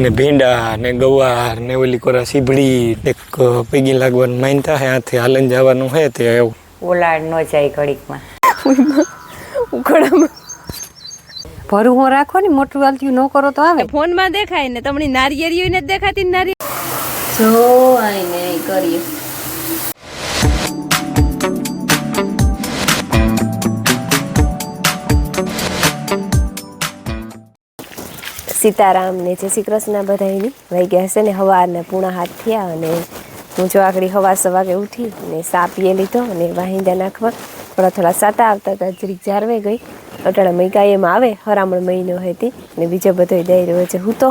ને ભીંડા ને ગવાર ને ઓલી કોરા સીભડી એક પૈગી લાગવાનું માનતા હે આથી હાલન જવાનું હે તે એવું ઓલાડ ન જાય ઘડીકમાં ઉખડામાં ભરું હું રાખો ને મોટું વાલતું ન કરો તો આવે ફોનમાં દેખાય ને તમને નારિયેળીઓ ને દેખાતી નારિયેળ જો આઈને કરીએ સીતારામ ને જય શ્રી કૃષ્ણ બધાયની વાગ્યા હશે ને સવારના 6:30 થયા અને હું જો આગળ સવાર વાગે ઉઠી ને સા પીએ લીધો અને વાહિંદા નાખવા થોડા સાટા આવતા હતા જરીક જારવે ગઈ અટાણા મૈકા એમાં આવે હરામણ મહિનો હતી ને બીજો બધો દઈ રહ્યો છે હું તો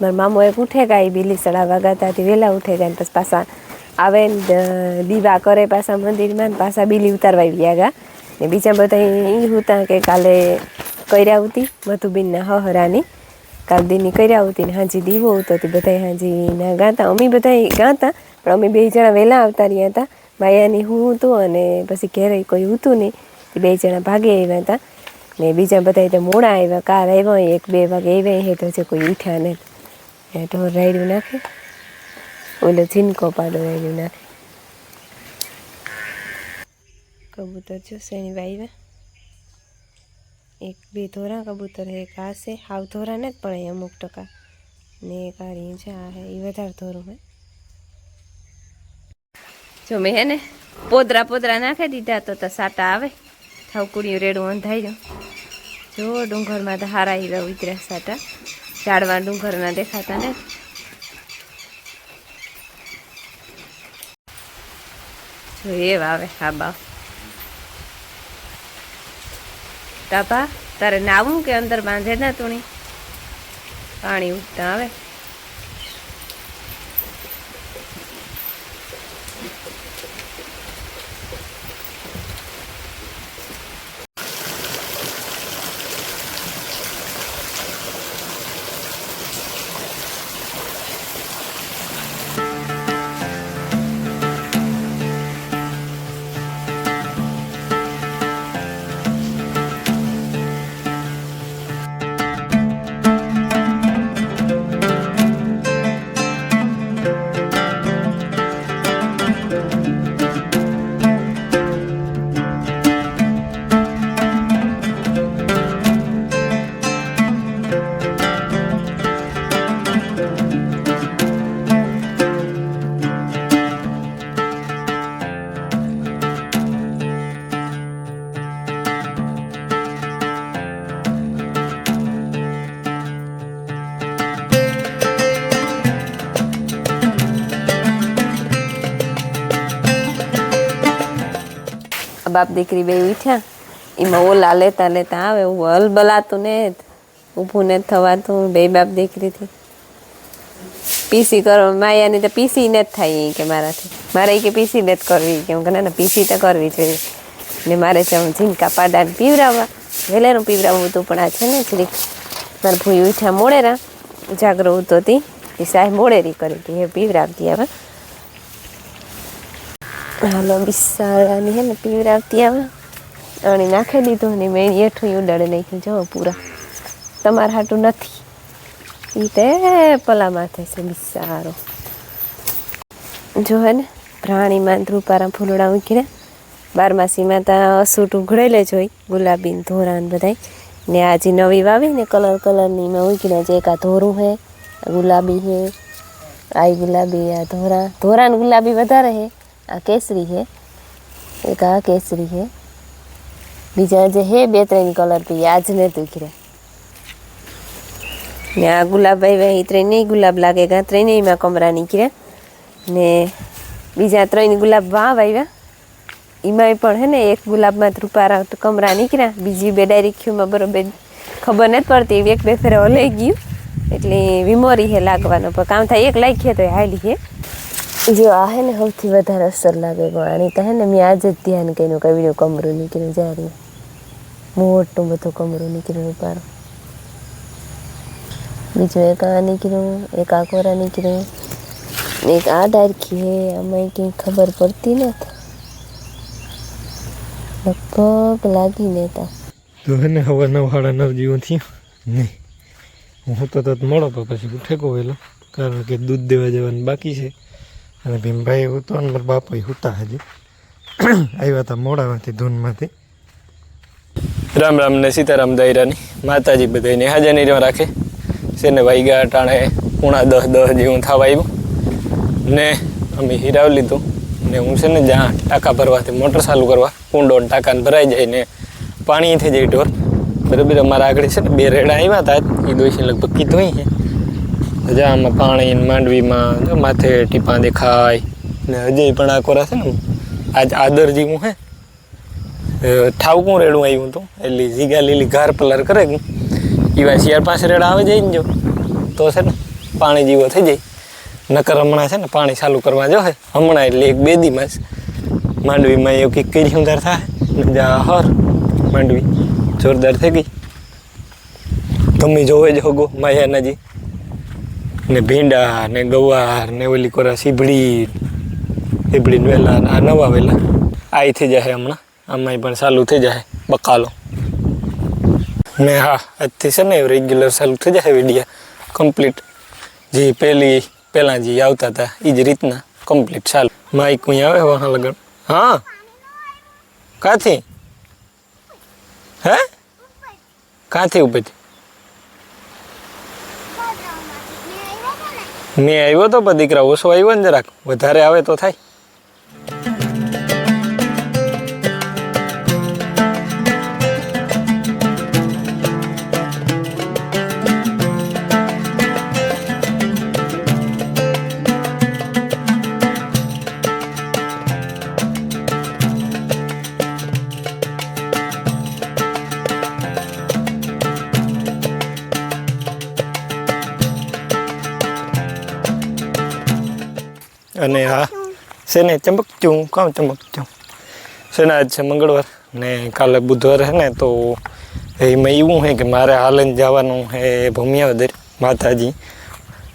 મારા મામો એક ઉઠે ગયા બીલી સડા વાગાતાથી વહેલા ઉઠે ગયા ને પછી પાછા આવે ને દીવા કરે પાછા મંદિરમાં ને પાછા બીલી ઉતારવા ગયા ગયા ને બીજા બધા એ હતા કે કાલે કર્યા હતી મધુબીનના હહરાની કાલદીની કર્યા હતી ને હાજી દીવો હતો તે બધા હાજીના ગાતા અમે બધા ગાતા પણ અમે બે જણા વહેલા આવતા રહ્યા હતા માયાની હું હતું અને પછી ઘેરે કોઈ હતું નહીં એ બે જણા ભાગે આવ્યા હતા ને બીજા બધા તો મોડા આવ્યા કાર આવ્યા 1-2 વાગે આવ્યા હે તો જે કોઈ ઉઠ્યા ને ઢોર રાયડું નાખે ઓલો ઝીનકો પાડો રાયડું નાખે કબૂતર જો શેની વાવ્યા 1-2 ધોરા કબૂતર હે કાસે હાવ ધોરા ને પણ અમુક ટકા ને કાઢી છે આ હે એ વધારે ધોરું હે જો મેં હે ને પોદરા નાખી દીધા તો સાટા આવે થાવ કુડિયું રેડું અંધાઈ જો ડુંગરમાં તો હારા હીરા ઉતર્યા સાટા ઝાડવા ડુંગરના દેખાતા ને જો એવા આવે હા બા તાપા તારે નાવું કે અંદર બાંધે ના તુણી પાણી ઉઠતા આવે બાપ દીકરી બે ઉઠ્યા એમાં ઓલા લેતા આવે એવું હલબલાતું ને ઊભું ને થવાતું બે બાપ દીકરીથી પીસી કરો માયાની તો પીસી ને જ થાય કે મારાથી મારે કે પીસી ને જ કરવી કેમ કે ના પીસી તો કરવી જોઈએ ને મારે છે હું ઝીંકા પાડાને પીવડાવવા વહેલેનું પીવડાવવું હતું પણ આ છે ને જરીક મારા ભૂઈ ઉઠ્યા મોડેરા જાગરો ઉતો હતી એ સાહેબ મોડેરી કરી હતી એ પીવડાવતી આવે હાલો બિસાડાની હે ને પીવડાવતી આવે અણી નાખી દીધું ને મેં એઠું ઉડાડે નાખ્યું જો પૂરા તમારા હાટું નથી એ તે પલા માથે છે બિસારો જો હે ને પ્રાણીમાં ધ્રુપારા ફૂલડા મૂકીને બારમાસીમાં તો અસૂટ ઉઘડેલે જ હોય ગુલાબી ધોરા ને બધાય ને આ જે નવી વાવી ને કલરની માં મૂકીને જે એક આ ધોરું હે ગુલાબી હે આ ગુલાબી આ ધોરા ને ગુલાબી વધારે હે આ કેસરી હે એક આ કેસરી હે બીજા જે હે 2-3 કલર પી આજ ને ઉઘરે ને આ ગુલાબ આવ્યા એ 3 ગુલાબ લાગે ગા 3 માં કમરા નીકળ્યા ને બીજા 3 ગુલાબ વાવ આવ્યા એમાં પણ હે ને એક ગુલાબમાં રૂપારા કમરા નીકળ્યા બીજી બે ડાયરેક્યુમાં બરોબર ખબર નથી પડતી 1-2 ફેરે હલાઈ ગયું એટલે વિમોરી હે લાગવાનો પણ કામ થાય એક લાગીએ તો હાલી હે જો આ હે ને સૌથી વધારે અસર લાગે પણ આની તો હે ને મેં આજે જ ધ્યાન કર્યું કવિનું કમરું નીકળ્યું જ્યારે મોટું બધું કમરું નીકળ્યું રૂપારો બીજું એક આ નીકળ્યું એક આ કોરા નીકળ્યું એક આ ડાયરખી હે આમાં કંઈ ખબર પડતી નથી લગભગ લાગી નતા તો હે ને હવે 9:30 જેવું થયું નહીં હું તો મોડો તો પછી ઉઠે કો વહેલો, કારણ કે દૂધ દેવા જવાનું બાકી છે. અને ભીમભાઈ હું તો મારા બાપા હુતા હજી આવ્યા હતા મોડામાંથી ધૂનમાંથી. રામ રામ ને સીતારામ દાયરાની માતાજી બધાને હાજર રાખે છે ને. વાગ્યા ટાણે 9:30 જેવું થવા આવ્યું ને અમે હીરાવ લીધું ને હું છે ને જ્યાં ટાંકા ભરવાથી મોટર ચાલુ કરવા કુંડો ટાંકાને ભરાઈ જાય ને પાણી થઈ જાય ઢોર બરાબર. અમારા આગળ છે ને 2 રેડા આવ્યા હતા, એ દોશી લગભગ કીધું છે જ્યાં આમાં પાણી માંડવીમાં માથે ટીપા દેખાય ને હજય પણ આ કોરા છે ને આજ આદર જેવું હે ઠાવકું રેડું આવ્યું હતું એટલે જીગા લીલી ઘાર પલર કરે કે એવા 4-5 રેડા આવી જાય ને જો તો છે ને પાણી જેવો થઈ જાય. નકર હમણાં છે ને પાણી ચાલુ કરવા જો હમણાં એટલે 1-2 દીમાં જ માંડવીમાં એવું કંઈક કરી સુંદર થાય ને હર માંડવી જોરદાર થઈ ગઈ. તમે જોવે જ હોગો માયાનાજી ને ભીંડા ને ગવાર ને ઓલી કોરા સીભડી વેલા આ નવા વેલા આ થઈ જાય હમણાં. આમાંય પણ ચાલુ થઈ જાય બકાલો ને. હા આજથી છે ને રેગ્યુલર ચાલુ થઈ જાય વિડીયા કમ્પ્લીટ. જે પહેલાં જે આવતા હતા એ જ રીતના કમ્પ્લીટ ચાલુ. માઇક અહીં આવે વાહ લગન. હા કાંથી હે કાંથી ઉપરથી મેં આવ્યો તો પણ દીકરા ઓછો આવ્યો ને જરાક, વધારે આવે તો થાય. અને હા છે ને ચમકચું કામ ચમકચું છે ને. આજ છે મંગળવાર ને કાલે બુધવાર છે ને, તો એમાં એવું છે કે મારે હાલન જવાનું છે ભૂમિયાવદર માતાજી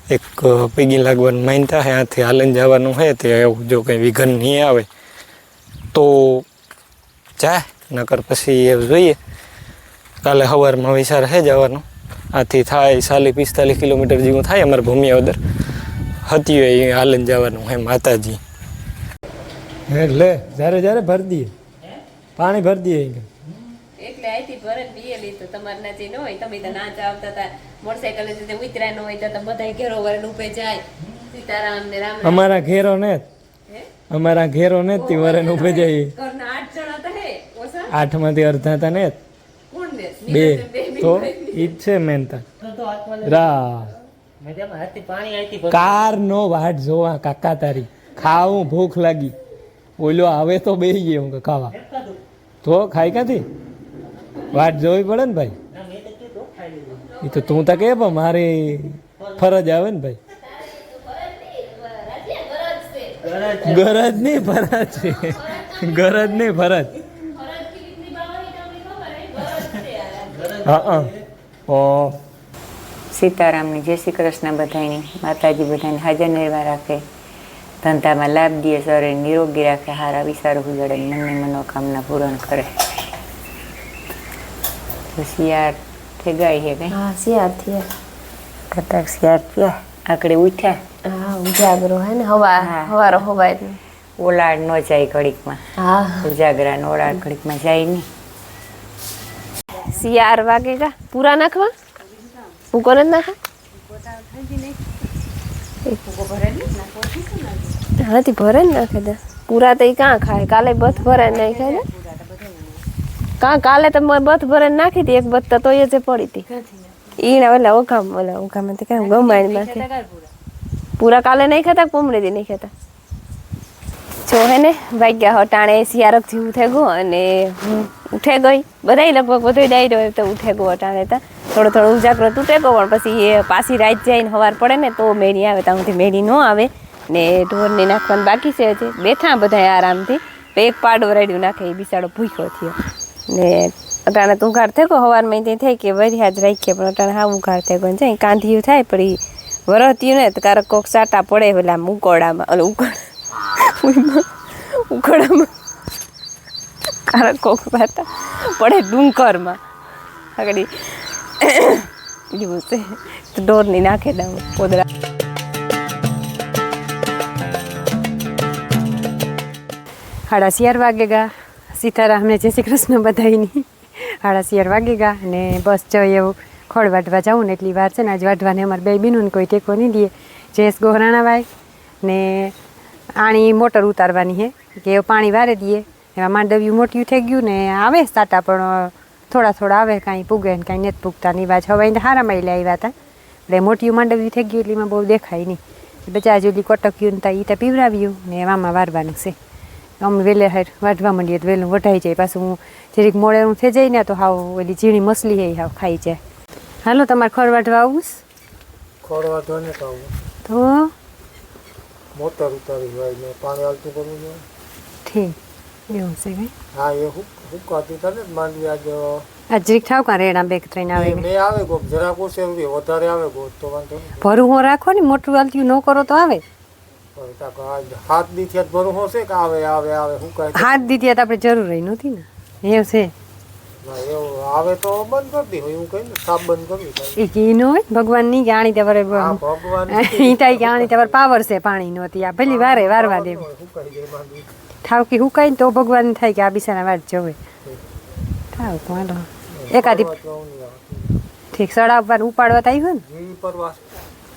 એક પૈગી લાગવાનું માનતા છે, આથી હાલન જવાનું છે. તે જો કંઈ વિઘન નહીં આવે તો જાય, નકર પછી એવું જોઈએ. કાલે સવારમાં વિચાર છે જવાનું, આથી થાય 40-45 કિલોમીટર જેવું થાય અમારે ભૂમિયાવદર હતી એ હાલન જવાનું હે માતાજી. એટલે જ્યારે ભરી દઈએ પાણી ભરી દઈએ એટલે આઈથી ભરે પીએલી તો તમારે ના જે ન હોય તમે તો ના આવતા હતા મોટરસાઇકલ તે ઉતરા ન હોય તો બધા ઘેરો વરે ઉભે જાય. સીતારામ ને રામ અમારા ઘેરો ને અમારા ઘેરો ને તી વરે ઉભે જાય. ઘરના 8 જણા હતા હે ઓસા 8 માંથી અડધા હતા ને કોણ ને 2 તો ઈ જ છે મેન તા રા કાર નો વાટ જોવા કાકા તારી ખાવું ભૂખ લાગી ઓલો આવે તો બેસી ગયો હું ખાવા તો ખાઈ ક્યાંથી વાટ જોવી પડે ને ભાઈ. એ તો તું તો કે પણ મારી ફરજ આવે ને ભાઈ. ગરજ નહીં ફરજ છે, ગરજ નહીં ફરજ. હા ઓ સીતારામની જય શ્રી કૃષ્ણ બધાની. માતાજી બધાને હાજર નિર્વા રાખે, ધંધામાં લાભ દે, શરીર નિરોગી રાખે, હારા વિચારો ઉજળે, મનની મનોકામના પૂરણ કરે. તો શિયાળ થઈ ગઈ છે કઈ? હા શિયાળ થયા. કટાક શિયાળ થયા આકડે ઉઠ્યા. હા ઉજાગરો હે ને હવારો હવાય ઓલાડ ન જાય ઘડીકમાં. હા ઉજાગરા ને ઓલાડ ઘડીકમાં જાય નહીં. શિયાળ વાગે કા પૂરા નાખવા હું કોને નાખા હાથી ભરે ને નાખે દે પૂરા તો કાં ખાય. કાલે બથ ભરે નહીં ખાય કાં કાલે તો બથ ભરે નાખી હતી એક બથ તો એ જે પડી હતી ઈને ઓલા ઓઘામાંથી કાંઈ ગમાણી માંથી પૂરા કાલે નહીં ખાતા કોમડી દી નહીં ખાતા. જો હે ને વાગ્યા હટાણે શિયારક જેવું થઈ ગયું અને હું ઉઠે ગઈ. બધાય લગભગ બધો ડાયરો તો ઉઠે ગયો હટાણે તા થોડો ઉજાગરો તૂટે ગયો. પણ પછી એ પાછી રાત જઈને સવાર પડે ને તો મેળી આવે, ત્યાં સુધી મેળી ન આવે ને ઢોરને નાખવાનું બાકી છે. હજી બેઠા બધા આરામથી એક પાડો રેડ્યું નાખે એ બિચારો ભૂખ્યો થયો ને અટાણે તો ઉઘાડ થઈ ગયો. સવારમાં ત્યાં થઈ કે વરી હાજ રાખીએ પણ અટાણે હા ઉઘાડ થઈ ગયો જાય કાંધિયું થાય પણ એ વરહત્યું ને તો કારક કોક સાટા પડે પેલા ઉકોડામાં ઓલે ઉકોડામાં કારક કોક સાટા પડે ડુંગરમાં આગળ એવું છે તો ઢોરની નાખે દઉં પોદરા. સાડા 11 વાગે ગયા. સીતારામને જય શ્રી કૃષ્ણ બધાયની. 11:30 વાગે ગયા અને બસ જઈએ એવું ખોળ વાટવા જાઉં ને એટલી વાર છે ને આજ વાટવાને અમારે બે બીનું કોઈ ટેકો નહીં દે. જયેશ ગોહરાણાભાઈ ને આણી મોટર ઉતારવાની છે કે એ પાણી વારે દઈએ. એમાં માંડવ્યું મોટિયું થઈ ગયું ને આવે સાટા પણ થોડા થોડા આવે, કાંઈ પૂગે ને કાંઈ નથી પૂગતા ની વાત. હવે હારા માઇલે આવ્યા હતા એટલે મોટિયું માંડવ્યું થઈ ગયું એટલે એમાં બહુ દેખાય નહીં. બચા જોલી કોટક્યું ને એ તો પીવડાવ્યું ને એવામાં વારવાનું છે. અમે વહેલે હાર વાઢવા માંડીએ તો વહેલું વઢાઈ જાય. પાછું હું જરીક મોડે હું થઈ જાય ને તો હાવ ઓલી ઝીણી મછલી હે હાવ ખાઈ જાય. હાલો તમારે ખોળ વાઢવા આવું ખોળ વાઢવાને તો તો મોટર ઉતારી હોય ને પાણી હાલતું કરવું જોઈએ. ઠીક એવું છે ભાઈ. હા એ હુકાતી તને માંડવી આજે આ જરીક થાવ કાં રેડા બેગ થઈને આવે મેં આવે ગો જરાક ઓછે વધારે આવે ગો તો વાંધો નહીં. ભરું હું રાખો ને મોટું હાલતું ન કરો તો આવે. હાથ દીથી ભરું હશે કે આવે આવે આવે હુકાય હાથ દીધી તો આપણે જરૂર રહી નહોતી ને એવું છે. એવું આવે તો બંધ કરી દે એવું કઈ ને સાફ બંધ કરવી એ કી ન હોય ભગવાનની કે આણી તમારે ભગવાન ઈટાઈ કે આણી તમારે પાવર છે પાણી નહોતી. આ ભલી વારે વારવા દે હુકાઈ જાય માંડવી. ઠાવકી હુકાય ને તો ભગવાન થાય કે આ બિસાના વાત જવે ઠાવ કોણ એકાદી ઠીક સડાવવાનું ઉપાડવા તો આવ્યું જીવી પરવાસ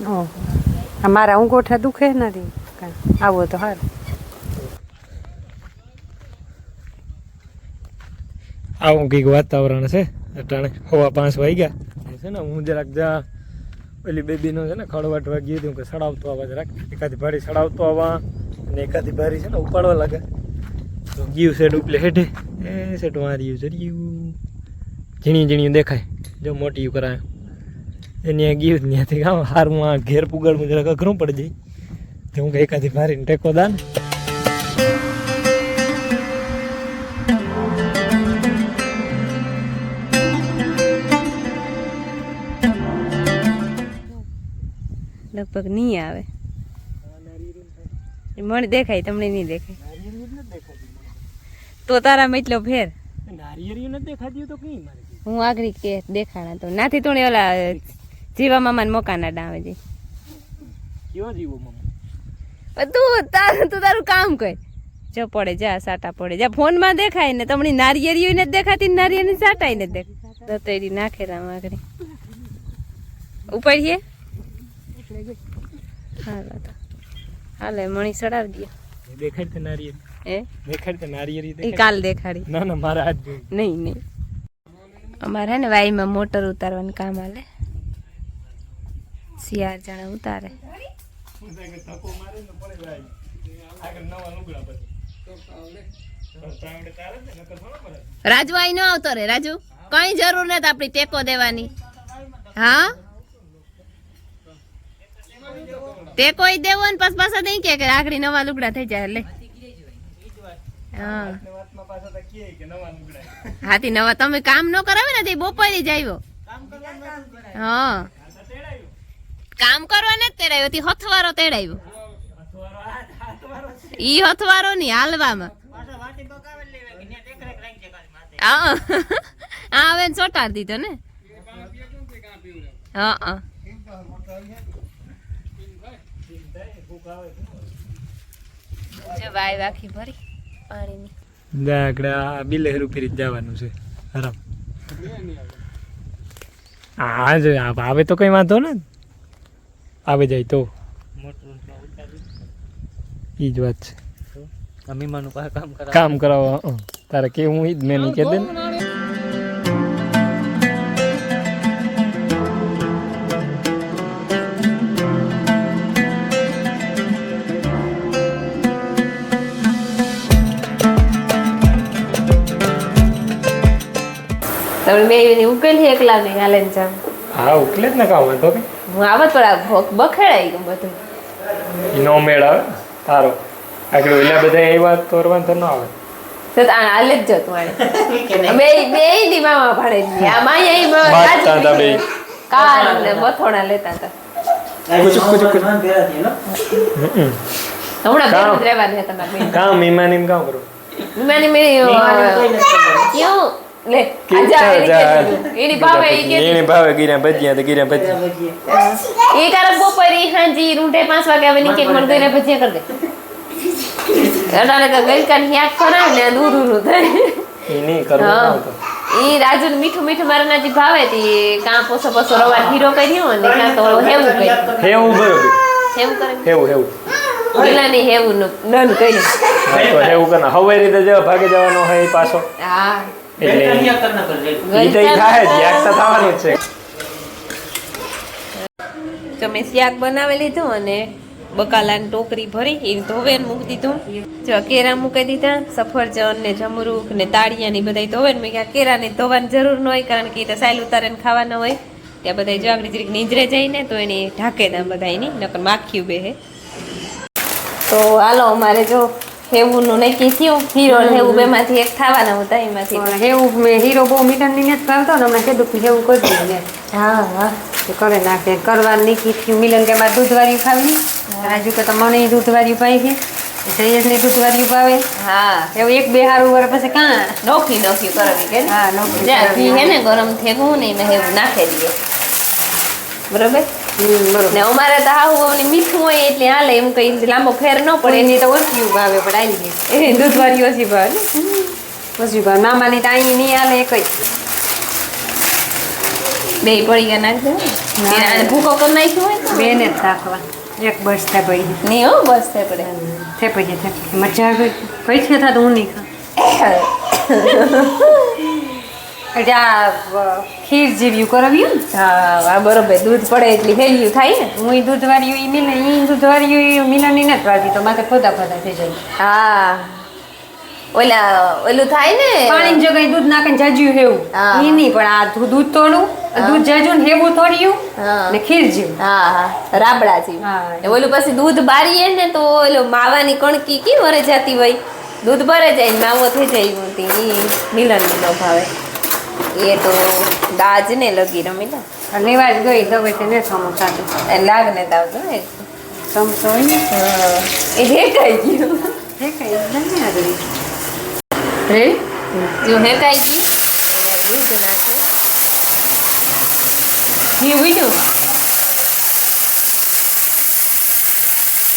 ને. ઓહો મારા ઊંઘોઠા દુખે નથી આવો તો સારું. આવું કંઈક વાતાવરણ છે અટાણે 5:15 વાગ્યા છે ને. હું જરાક જા પેલી બેબીનો છે ને ખડવાટવા ગયું હતું કે સડાવતો આવવા જરાક એકાદી ભારી સડાવતો આવવા અને એકાદી ભારી છે ને ઉપાડવા લાગે તો ગયું છે ડુપ્લે હેઠે એ સેટ માર્યું છે ઝીણી ઝીણી દેખાય જો મોટી કરાય એની ગયું ત્યાંથી કામ હારમાં ઘેર પુગાડમાં જરાક અઘરું પડી જાય તો હું એકાદી ભારીને ટેકો દાન. લગભગ નહીં આવે. મને દેખાય તમને નહીં દેખાય તો તારામાં એટલો ફેર. હું આગળ કે દેખાણા તો નાથી તો ઓલા જીવા મામા મોકાના ડાવે છે. તું તારું કામ કર જો પડે જા સાટા પડે જા ફોન માં દેખાય ને તમને નારિયેરી નથી દેખાતી નારિયેરી સાટાઈ નથી દેખાતી દતેરી નાખેલા આગળ ઉપાડીએ. હાલો તો હાલે મણી ચડાવી દે. દેખાડ તો નારિયેરી એ દેખાડ તો નારિયેરી એ કાલ દેખાડી. ના ના મારા હાથ નહીં નહીં અમારે ને વાઈમાં મોટર ઉતારવાનું કામ હાલે. 4 જણા ઉતારે. રાજુ આઈ ન આવતો રે. રાજુ કઈ જરૂર નથી આપણી ટેકો દેવાની. હા ટેકો દેવો ને પાછ પાછા નહીં કે આખરી નવા લુગડા થઈ જાય એટલે. હા હાથી નવા તમે કામ ન કરાવે ને તે બપોરે જ આવ્યો. હા કામ કરવા ને તેડાવ્યો તે હથવારો તેડાવ્યો. ઈ હથવારો ની હાલવામાં હા હવે ચોટાડી દીધો ને. હા વાય વાખી ભરી પાણીની આગળ બિલેરું ફેરી જવાનું છે આરામ. હા જ આવે તો કઈ વાંધો ને આવે જાય તો ઈ જ વાત છે. કામ કરાવવા તારે કેવું ઈ જ મેં નહીં કે દે ને. તમે બે ઉકેલી એકલા નહીં હાલે ને જામ. હા ઉકલે જ ને કામ વાંધો કે હું આવત પણ બખેડાઈ ગયું બધું. નો મેળ આવે તારો આગળ ઓલા બધા એ વાત તો વાંધો ન આવે. તો હાલે જ જતું આને બે બે ની મામા ભાડે ની આ માયા બાજતા હતા બે કાર ને બથોડા લેતા હતા. હમણાં બેન જ રહેવાની તમારે કામ ઈમાની કામ કરો ઈમાની મેરી ક્યું લે આજા એની ભાવે ઈ કે એને ભાવે ગીરા ભજીયા તો ગીરા ભજીયા ઈ તારા બપોરી હાંજી રૂંઢે 5 વાગે આવે ની કેક મણ ગઈરા ભજીયા કર દે અડાલે કે ગઈ કાન યાક કરાય ને દૂર થાય ઈ નહીં કરવું તો ઈ રાજુ મીઠું મીઠું મારા નાજી ભાવે તી કાં પોસો પોસો રવા હીરો કર્યો અને કાં તો હેવું કર્યું હેવું બરોબર હેવું કરે હેવું ઓલાની હેવું ડન કર્યું તો હેવું કરના હવે રીતે જો ભાગે જવાનો હોય પાછો હા એટલે ઈ તો ઈ થાય જ યાદ તો થવાનું જ છે તો મેં શાક બનાવી લીધું અને બકાલાની ટોકરી ભરી એ ધોવેન મૂકી દીધું જો કેરા મૂકી દીધા સફરજન ને જમરૂખ ને તાળિયા ની બધા ધોવેન મેં ક્યાં કેરા ને ધોવાની જરૂર ન હોય કારણ કે એ તો સાયલ ઉતારીને ખાવાના હોય ત્યાં બધા જો આગળ જરીક નીંજરે જાય ને તો એની ઢાંકે દા બધા એની નકર માખ્યું બે હે તો હાલો અમારે જો હેવું નું નક્કી થયું હીરો ને હેવું બે માંથી એક થવાના હતા એમાંથી હેવું મેં હીરો બહુ મીઠાની નથી ભાવતો ને હમણાં કીધું કે હેવું કરી દઉં ને હા હા તો કરે નાખે કરવા નીકળી થયું મિલન કે મારે દૂધવાળી ખાવી રાજુ કે તો મને દૂધવાળી પાઈ છે જયેશને દૂધવાળી ભાવે હા એવું એક બે હારું વર પછી કાં નોખી નોખી કરવી કે હા નોકરી જ્યાં ઘી હે ને ગરમ થેગું ને એમાં હેવું નાખી દઈએ બરોબર બરોબર ને અમારે તો હાવું મીઠું હોય એટલે હાલે એમ કઈ લાંબો ફેર ન પડે એની તો ઓછી ભાવે પણ આવી ગઈ એ દૂધવાળી ઓછી ભાવે ને ઓછી ભાવે મામાની તો અહીં નહીં હાલે એક જ બે પડી ગયા નાખ દે ને ભૂકો કરી નાખ્યો હોય તો બેને જ રાખવા એક બસ થાય ભાઈ નહીં હો બસ થાય પડે તે પછી મજા આવે કઈ છે થતું હું નહીં ખા આ ખીર જેવી કરાવ્યું હા બરોબર દૂધ પડે એટલી હેલ્યું થાય ને હું દૂધવાળી એ મિલન એ દૂધવાળી મિલનની નથી વાળતી તો માથે ફોદા ફોદા થઈ જાય હા ઓલું થાય ને પાણી જગ્યાએ દૂધ નાખીને જાજ્યું હેવું હા. એ નહીં પણ આ દૂધ તોડું દૂધ જાજુ ને હેવું તોડ્યું હા. ને ખીર જેવું હા હા રાબડા જેવું હા. ને ઓલું પછી દૂધ બારીએ ને તો ઓલું માવાની કણકી કી વરે જતી હોય દૂધ ભરે જાય ને માવો થઈ જાય મોટી ઈ મિલન નો ભાવે એ તો દાજ ને લગી રમી લે લેવા જ ગઈ તો પછી ને સમોસા એ લાગ ને તાવતો ને સમસો હોય ને એ હેકાઈ ગયું કઈ નહીં આગળ હે જો હેકાઈ ગયું દૂધ નાખે ઘી ઉડ્યું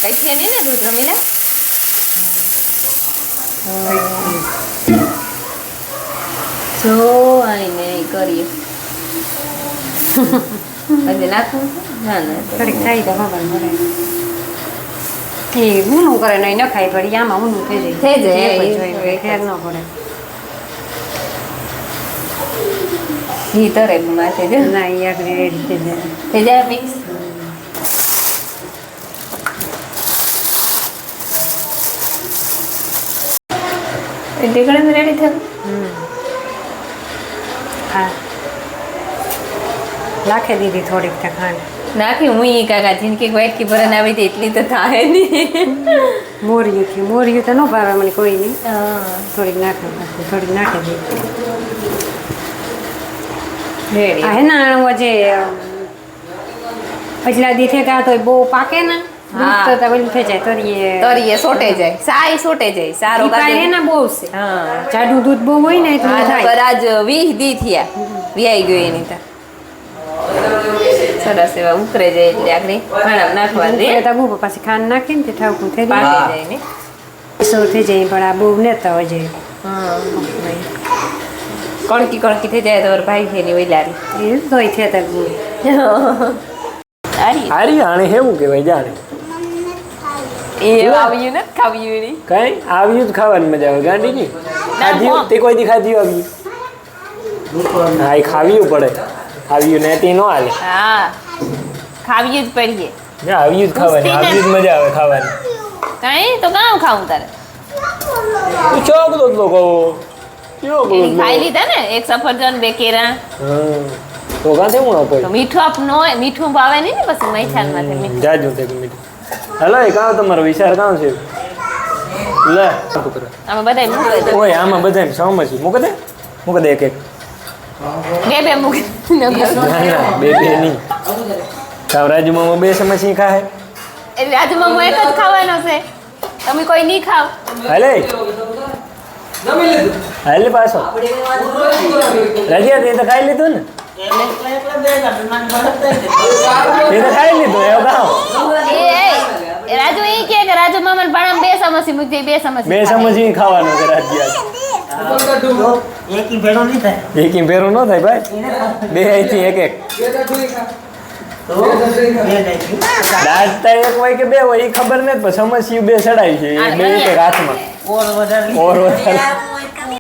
કઈ છે નહીં ને દૂધ રમી લે જો આઈને કરીએ હજી નાખવું ના ના થોડીક ખાઈ દે ખબર પડે એ ઊનું કરે નહીં ન ખાઈ પડી આમાં ઊનું થઈ જાય થઈ જાય, એ એ પછી હોય, ફેર ન પડે ઘી તરે માથે જો ના એ આગળ રેડી થઈ જાય થઈ જાય મિક્સ ઢીકણ રેડી થયું હા નાખી દીધી થોડીક તો ખાંડ નાખી હું ઈ કાકા જિંદગી વાટકી ભરન આવી હતી એટલી તો થાય નહીં મોરિયું તો ન ભાવે મને કોઈ નહીં થોડીક નાખે થોડીક નાખી દીધી રેડી આ હે ને જે પછલા દીથે કા તો બહુ પાકે ને હા. દૂધ તો પેલું થઈ જાય તરીએ તરીએ સોટે જાય સાય સોટે જાય સારો ઈ પાય હે ને બહુ છે હા જાડું દૂધ બહુ હોય ને એટલે હા થાય પર આજ 20 દી થયા વ્યાઈ ગયો એની તો સરસ એવા ઉકરે જાય એટલે આગળ ભાણા નાખવાનું રે એટલે તો પછી ખાંડ નાખીને તે ઠાવકું થઈ પાકે જાય જાય ને સૌ થઈ જાય પણ આ બહુ નેતા હોય છે હા કણકી કણકી થઈ જાય તો ભાઈ છે ની ઓઈલારી એ તોય છે તો આરી હારી આને હેવું કહેવાય જાણે એ આવ્યું ને ખાવ્યું એની કઈ આવ્યું જ ખાવાની મજા આવે ગાંડીની ખાધ્યું તે કોઈ દી ખાધ્યું આવ્યું હા એ ખાવ્યું પડે આવ્યું ને તે ન હાલે હા ખાવ્યું જ પડીએ ના આવ્યું જ ખાવાની કુસ્તી ને- આવ્યું જ મજા આવે ખાવાની કઈ તો કામ ખાવું તારે તું ચોક દો કહો ચોક એની ખાઈ લીધા ને એક સફરજન બે કેરા તો કાંથી હું તો આપો મીઠું આપનું હોય મીઠું ભાવે નહીં ને પછી મૈથાન માંથી જાજુ તે મીઠું હલો એ કાં તમારો વિચાર કાં છે લે આમાં બધા મૂકે દે ઓય આમાં બધાને સમજી મૂક દે એક એક બે મૂકી ના ના બે નહીં કાવરાજુમાં બે સમસી ખાય એટલે રાજુમાં હું એક જ ખાવાનો છે તમે કોઈ નહીં ખાવ હાલે હાલે પાછો રજિયા તે તો ખાઈ લીધું ને તે તો ખાઈ લીધું એવું કામ રાજુ એ કે રાજુ મામા પાણા બે સમસી મૂકી બે સમસી બે સમજી ખાવાનું છે રાજ્યા એકી ભેરો ન થાય ભાઈ બે અહીંથી એક દાંત એક હોય કે બે હોય એ ખબર નથી પણ સમસ્યા બે ચડાવી છે એ બે એક હાથમાં ઓર વધારે